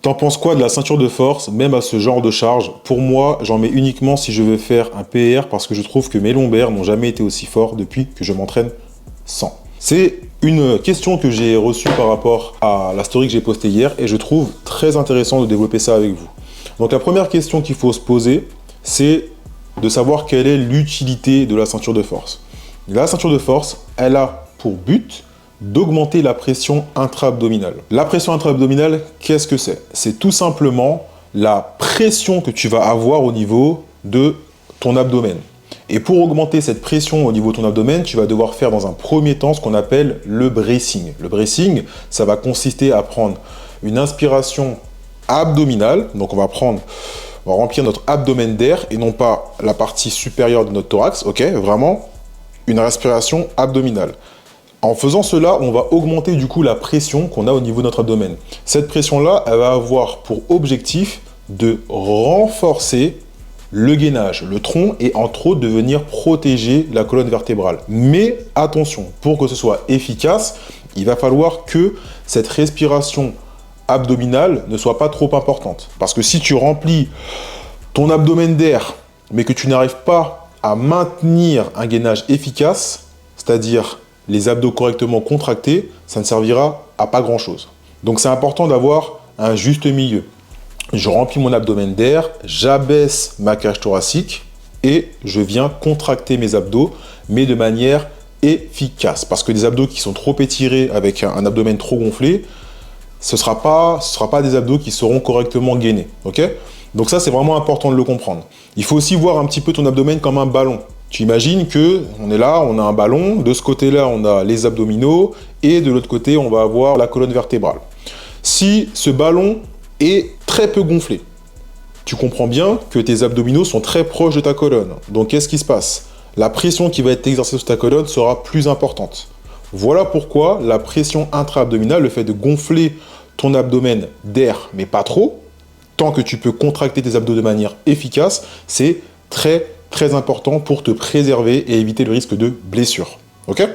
T'en penses quoi de la ceinture de force, même à ce genre de charge? Pour moi, j'en mets uniquement si je veux faire un PR parce que je trouve que mes lombaires n'ont jamais été aussi forts depuis que je m'entraîne sans. C'est une question que j'ai reçue par rapport à la story que j'ai postée hier et je trouve très intéressant de développer ça avec vous. Donc la première question qu'il faut se poser, c'est de savoir quelle est l'utilité de la ceinture de force. La ceinture de force, elle a pour but d'augmenter la pression intra-abdominale. La pression intra-abdominale, qu'est-ce que c'est? C'est tout simplement la pression que tu vas avoir au niveau de ton abdomen. Et pour augmenter cette pression au niveau de ton abdomen, tu vas devoir faire dans un premier temps ce qu'on appelle le bracing. Le bracing, ça va consister à prendre une inspiration abdominale. Donc on va remplir notre abdomen d'air et non pas la partie supérieure de notre thorax. Ok, vraiment une respiration abdominale. En faisant cela, on va augmenter du coup la pression qu'on a au niveau de notre abdomen. Cette pression-là, elle va avoir pour objectif de renforcer le gainage, le tronc et entre autres de venir protéger la colonne vertébrale. Mais attention, pour que ce soit efficace, il va falloir que cette respiration abdominale ne soit pas trop importante. Parce que si tu remplis ton abdomen d'air, mais que tu n'arrives pas à maintenir un gainage efficace, c'est-à-dire les abdos correctement contractés, ça ne servira à pas grand-chose. Donc c'est important d'avoir un juste milieu. Je remplis mon abdomen d'air, j'abaisse ma cage thoracique et je viens contracter mes abdos, mais de manière efficace. Parce que des abdos qui sont trop étirés avec un abdomen trop gonflé, ce sera pas des abdos qui seront correctement gainés. Okay? Donc ça, c'est vraiment important de le comprendre. Il faut aussi voir un petit peu ton abdomen comme un ballon. Tu imagines que on est là, on a un ballon, de ce côté-là, on a les abdominaux, et de l'autre côté, on va avoir la colonne vertébrale. Si ce ballon est très peu gonflé, tu comprends bien que tes abdominaux sont très proches de ta colonne. Donc, qu'est-ce qui se passe? La pression qui va être exercée sur ta colonne sera plus importante. Voilà pourquoi la pression intra-abdominale, le fait de gonfler ton abdomen d'air, mais pas trop, tant que tu peux contracter tes abdos de manière efficace, c'est très important pour te préserver et éviter le risque de blessure. Ok?